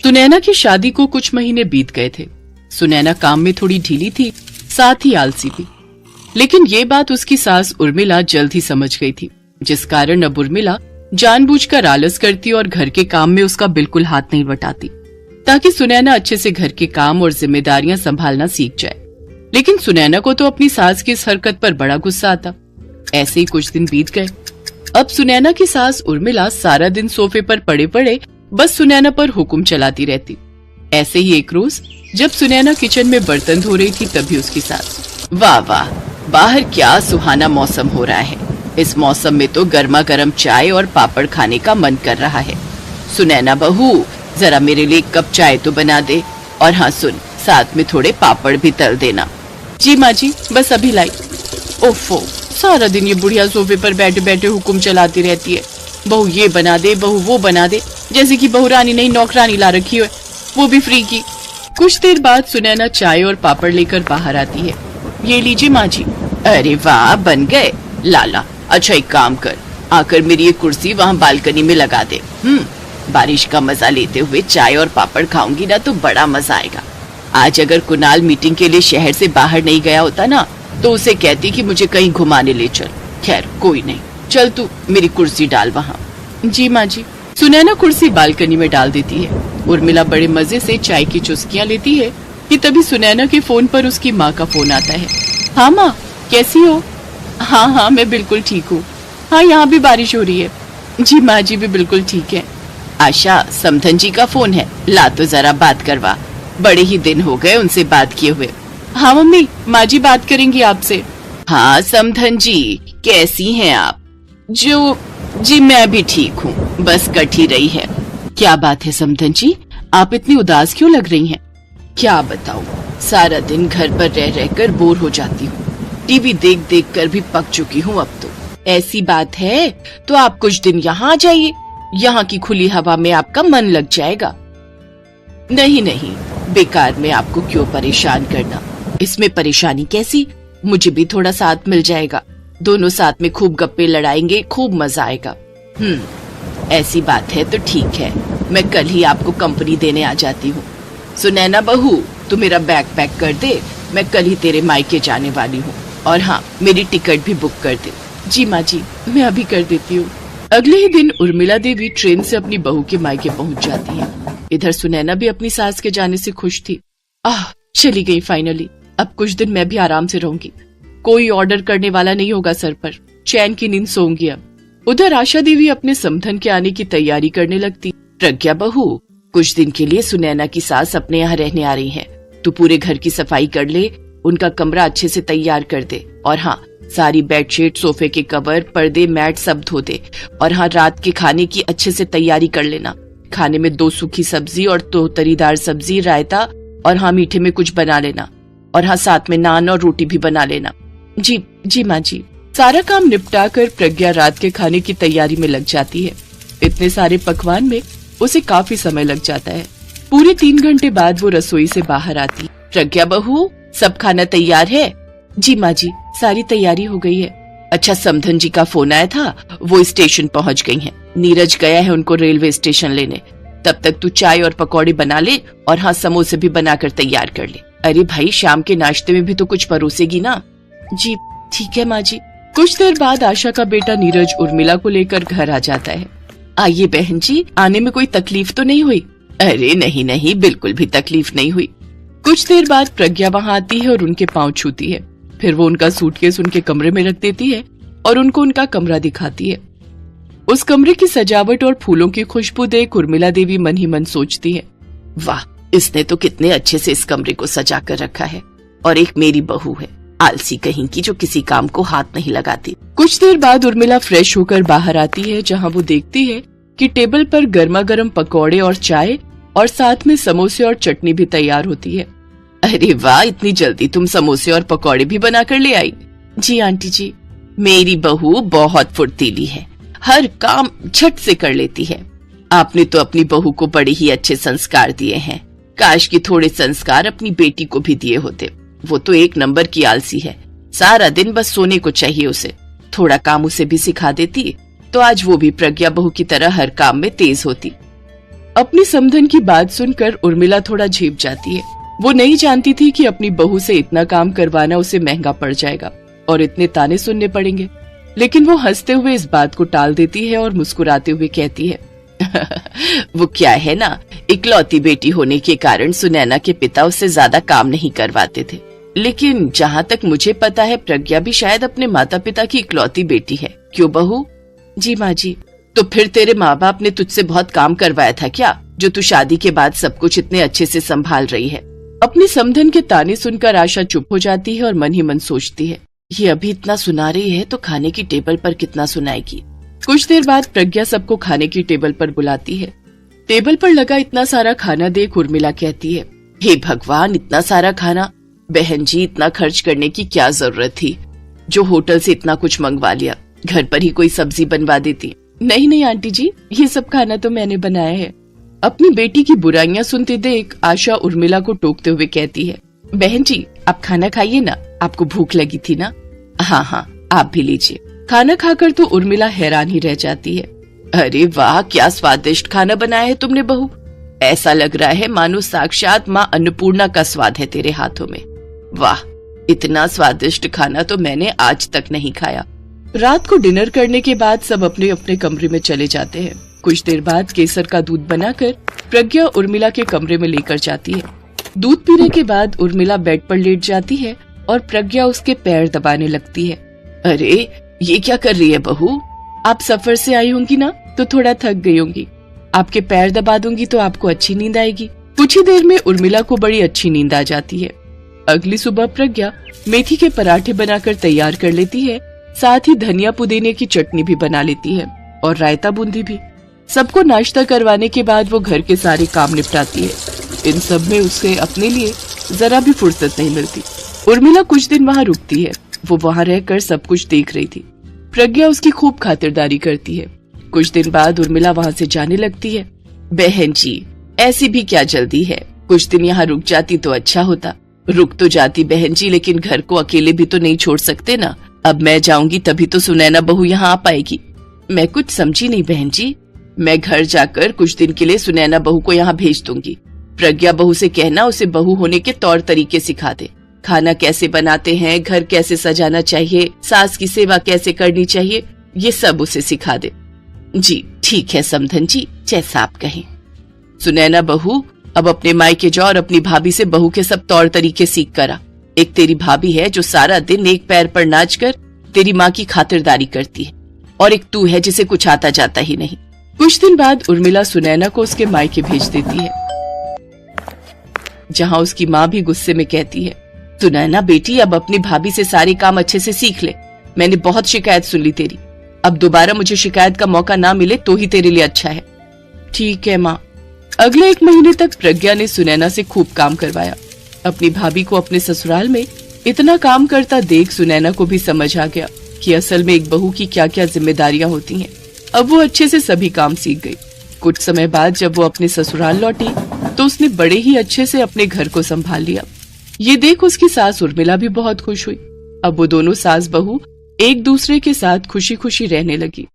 सुनैना की शादी को कुछ महीने बीत गए थे। सुनैना काम में थोड़ी ढीली थी, साथ ही आलसी भी। लेकिन ये बात उसकी सास उर्मिला जल्द ही समझ गई थी, जिस कारण अब उर्मिला जानबूझकर आलस करती और घर के काम में उसका बिल्कुल हाथ नहीं बटाती, ताकि सुनैना अच्छे से घर के काम और जिम्मेदारियां संभालना सीख जाए। लेकिन सुनैना को तो अपनी सास की इस हरकत पर बड़ा गुस्सा आता। ऐसे ही कुछ दिन बीत गए। अब सुनैना की सास उर्मिला सारा दिन सोफे पर पड़े पड़े बस सुनैना पर हुक्म चलाती रहती। ऐसे ही एक रोज जब सुनैना किचन में बर्तन धो रही थी, तभी उसकी सास, वाह वाह, बाहर क्या सुहाना मौसम हो रहा है। इस मौसम में तो गर्मा गर्म चाय और पापड़ खाने का मन कर रहा है। सुनैना बहू, जरा मेरे लिए एक कप चाय तो बना दे, और हाँ सुन, साथ में थोड़े पापड़ भी तल देना। जी माँ जी, बस अभी लाई। ओफो, सारा दिन ये बुढ़िया सोफे पर बैठे बैठे हुक्म चलाती रहती है। बहू ये बना दे, बहू वो बना दे, जैसे कि बहू रानी नहीं नौकरानी ला रखी हो, वो भी फ्री की। कुछ देर बाद सुनैना चाय और पापड़ लेकर बाहर आती है। ये लीजिए माँ जी। अरे वाह, बन गए। लाला, अच्छा एक काम कर, आकर मेरी ये कुर्सी वहाँ बालकनी में लगा दे। बारिश का मजा लेते हुए चाय और पापड़ खाऊंगी ना तो बड़ा मजा आएगा। आज अगर कुणाल मीटिंग के लिए शहर से बाहर नहीं गया होता ना, तो उसे कहती कि मुझे कहीं घुमाने ले चल। खैर कोई नहीं, चल तू मेरी कुर्सी डाल वहाँ। जी माँ जी। सुनैना कुर्सी बालकनी में डाल देती है। उर्मिला बड़े मजे से चाय की चुस्कियाँ लेती है कि तभी सुनैना के फोन पर उसकी माँ का फोन आता है। हाँ माँ, कैसी हो? हाँ हाँ, मैं बिल्कुल ठीक हूँ। हाँ, यहाँ भी बारिश हो रही है। जी माँ जी भी बिल्कुल ठीक है। आशा, समधन जी का फोन है, ला तो जरा बात करवा, बड़े ही दिन हो गए उनसे बात किए हुए। हाँ मम्मी, माँ जी बात करेंगी आपसे। हाँ समधन जी, कैसी हैं आप? जी मैं भी ठीक हूँ, बस कट ही रही है। क्या बात है समधन जी, आप इतनी उदास क्यों लग रही हैं? क्या बताऊँ, सारा दिन घर पर रह रहकर बोर हो जाती हूँ। टीवी देख देख कर भी पक चुकी हूँ अब तो। ऐसी बात है तो आप कुछ दिन यहाँ आ जाइए, यहाँ की खुली हवा में आपका मन लग जाएगा। नहीं नहीं, बेकार में आपको क्यों परेशान करना। इसमें परेशानी कैसी, मुझे भी थोड़ा साथ मिल जाएगा, दोनों साथ में खूब गप्पे लड़ाएंगे, खूब मजा आएगा। ऐसी बात है तो ठीक है, मैं कल ही आपको कंपनी देने आ जाती हूँ। सुनैना बहू, तू मेरा बैग पैक कर दे, मैं कल ही तेरे मायके जाने वाली हूँ। और हाँ, मेरी टिकट भी बुक कर दे। जी माँ जी, मैं अभी कर देती हूँ। अगले ही दिन उर्मिला देवी ट्रेन से अपनी बहू के मायके पहुँच जाती है। इधर सुनैना भी अपनी सास के जाने से खुश थी। चली गई फाइनली, अब कुछ दिन मैं भी आराम से रहूंगी, कोई ऑर्डर करने वाला नहीं होगा सर पर, चैन की नींद सोऊंगी अब। उधर आशा देवी अपने समधन के आने की तैयारी करने लगती। प्रज्ञा बहू, कुछ दिन के लिए सुनैना की सास अपने यहाँ रहने आ रही है, तू पूरे घर की सफाई कर ले, उनका कमरा अच्छे से तैयार कर दे, और हाँ, सारी बेडशीट, सोफे के कवर, पर्दे, मैट सब धो दे। और हाँ, रात के खाने की अच्छे से तैयारी कर लेना। खाने में 2 सूखी सब्जी और 2 तरीदार सब्जी, रायता, और हाँ मीठे में कुछ बना लेना। और हाँ, साथ में नान और रोटी भी बना लेना। जी माँ जी। सारा काम निपटा कर प्रज्ञा रात के खाने की तैयारी में लग जाती है। इतने सारे पकवान में उसे काफी समय लग जाता है। पूरे 3 घंटे बाद वो रसोई से बाहर आती। प्रज्ञा बहू, सब खाना तैयार है? जी माँ जी, सारी तैयारी हो गई है। अच्छा, समधन जी का फोन आया था, वो स्टेशन पहुँच गई हैं। नीरज गया है उनको रेलवे स्टेशन लेने। तब तक तू चाय और पकौड़े बना ले, और हाँ, समोसे भी बनाकर तैयार कर ले। अरे भाई, शाम के नाश्ते में भी तो कुछ परोसेगी ना। जी ठीक है माँ जी। कुछ देर बाद आशा का बेटा नीरज उर्मिला को लेकर घर आ जाता है। आइए बहन जी, आने में कोई तकलीफ तो नहीं हुई? अरे नहीं नहीं, बिल्कुल भी तकलीफ नहीं हुई। कुछ देर बाद प्रज्ञा वहाँ आती है और उनके पाँव छूती है। फिर वो उनका सूटकेस उनके कमरे में रख देती है और उनको उनका कमरा दिखाती है। उस कमरे की सजावट और फूलों की खुशबू देख उर्मिला देवी मन ही मन सोचती है, वाह, इसने तो कितने अच्छे से इस कमरे को सजा कर रखा है। और एक मेरी बहू है, आलसी कहीं की, जो किसी काम को हाथ नहीं लगाती। कुछ देर बाद उर्मिला फ्रेश होकर बाहर आती है, जहाँ वो देखती है कि टेबल पर गर्मा गर्म पकौड़े और चाय और साथ में समोसे और चटनी भी तैयार होती है। अरे वाह, इतनी जल्दी तुम समोसे और पकौड़े भी बना कर ले आई? जी आंटी जी। मेरी बहू बहुत फुर्तीली है, हर काम झट से कर लेती है। आपने तो अपनी बहू को बड़े ही अच्छे संस्कार दिए हैं। काश कि थोड़े संस्कार अपनी बेटी को भी दिए होते। वो तो 1 नंबर की आलसी है, सारा दिन बस सोने को चाहिए उसे। थोड़ा काम उसे भी सिखा देती तो आज वो भी प्रज्ञा बहू की तरह हर काम में तेज होती। अपनी समधन की बात सुनकर उर्मिला थोड़ा झेप जाती है। वो नहीं जानती थी कि अपनी बहू से इतना काम करवाना उसे महंगा पड़ जाएगा और इतने ताने सुनने पड़ेंगे, लेकिन वो हंसते हुए इस बात को टाल देती है और मुस्कुराते हुए कहती है वो क्या है ना, इकलौती बेटी होने के कारण सुनैना के पिता उससे ज्यादा काम नहीं करवाते थे, लेकिन जहाँ तक मुझे पता है प्रज्ञा भी शायद अपने माता पिता की इकलौती बेटी है। क्यों बहू? जी माँ जी। तो फिर तेरे माँ बाप ने तुझसे बहुत काम करवाया था क्या, जो तू शादी के बाद सब कुछ इतने अच्छे से संभाल रही है? अपनी समधन के ताने सुनकर आशा चुप हो जाती है और मन ही मन सोचती है, ये अभी इतना सुना रही है तो खाने की टेबल पर कितना सुनाएगी। कुछ देर बाद प्रज्ञा सबको खाने की टेबल पर बुलाती है। टेबल पर लगा इतना सारा खाना देख उर्मिला कहती है, हे भगवान, इतना सारा खाना! बहन जी, इतना खर्च करने की क्या जरूरत थी? जो होटल से इतना कुछ मंगवा लिया, घर पर ही कोई सब्जी बनवा देती। नहीं नहीं आंटी जी, ये सब खाना तो मैंने बनाया है। अपनी बेटी की बुराइयां सुनते देख आशा उर्मिला को टोकते हुए कहती है, बहन जी आप खाना खाइए ना, आपको भूख लगी थी ना? हाँ हाँ, आप भी लीजिए। खाना खाकर तो उर्मिला हैरान ही रह जाती है। अरे वाह, क्या स्वादिष्ट खाना बनाया है तुमने बहू। ऐसा लग रहा है मानो साक्षात माँ अन्नपूर्णा का स्वाद है तेरे हाथों में। वाह, इतना स्वादिष्ट खाना तो मैंने आज तक नहीं खाया। रात को डिनर करने के बाद सब अपने अपने कमरे में चले जाते हैं। कुछ देर बाद केसर का दूध बनाकर प्रज्ञा उर्मिला के कमरे में लेकर जाती है। दूध पीने के बाद उर्मिला बेड पर लेट जाती है और प्रज्ञा उसके पैर दबाने लगती है। अरे ये क्या कर रही है बहू? आप सफर से आई होंगी ना, तो थोड़ा थक गई होंगी। आपके पैर दबा दूंगी तो आपको अच्छी नींद आएगी। कुछ ही देर में उर्मिला को बड़ी अच्छी नींद आ जाती है। अगली सुबह प्रज्ञा मेथी के पराठे बनाकर तैयार कर लेती है, साथ ही धनिया पुदीने की चटनी भी बना लेती है और रायता बूंदी भी। सबको नाश्ता करवाने के बाद वो घर के सारे काम निपटाती है। इन सब में उसे अपने लिए जरा भी फुर्सत नहीं मिलती। उर्मिला कुछ दिन वहाँ रुकती है। वो वहाँ रहकर सब कुछ देख रही थी। प्रज्ञा उसकी खूब खातिरदारी करती है। कुछ दिन बाद उर्मिला वहाँ से जाने लगती है। बहन जी, ऐसी भी क्या जल्दी है, कुछ दिन यहाँ रुक जाती तो अच्छा होता। रुक तो जाती बहन जी, लेकिन घर को अकेले भी तो नहीं छोड़ सकते ना। अब मैं जाऊंगी तभी तो सुनैना बहू यहाँ आ पाएगी। मैं कुछ समझी नहीं बहन जी। मैं घर जाकर कुछ दिन के लिए सुनैना बहू को यहाँ भेज दूंगी। प्रज्ञा बहू से कहना उसे बहू होने के तौर तरीके सिखा दे। खाना कैसे बनाते हैं, घर कैसे सजाना चाहिए, सास की सेवा कैसे करनी चाहिए, ये सब उसे सिखा दे। जी ठीक है समधन जी, जैसा आप कहें। सुनैना बहू, अब अपने मायके जाओ और अपनी भाभी से बहू के सब तौर तरीके सीख कर आ। एक तेरी भाभी है जो सारा दिन एक पैर पर नाचकर तेरी माँ की खातिरदारी करती है, और एक तू है जिसे कुछ आता जाता ही नहीं। कुछ दिन बाद उर्मिला सुनैना को उसके मायके भेज देती है, जहाँ उसकी माँ भी गुस्से में कहती है, सुनैना बेटी, अब अपनी भाभी से सारे काम अच्छे से सीख ले। मैंने बहुत शिकायत सुन ली तेरी, अब दोबारा मुझे शिकायत का मौका ना मिले तो ही तेरे लिए अच्छा है। ठीक है माँ। अगले 1 महीने तक प्रज्ञा ने सुनैना से खूब काम करवाया। अपनी भाभी को अपने ससुराल में इतना काम करता देख सुनैना को भी समझ आ गया कि असल में एक बहू की क्या क्या जिम्मेदारियां होती हैं। अब वो अच्छे से सभी काम सीख गई। कुछ समय बाद जब वो अपने ससुराल लौटी तो उसने बड़े ही अच्छे से अपने घर को संभाल लिया। ये देख उसकी सास उर्मिला भी बहुत खुश हुई। अब वो दोनों सास बहू एक दूसरे के साथ खुशी खुशी रहने लगी।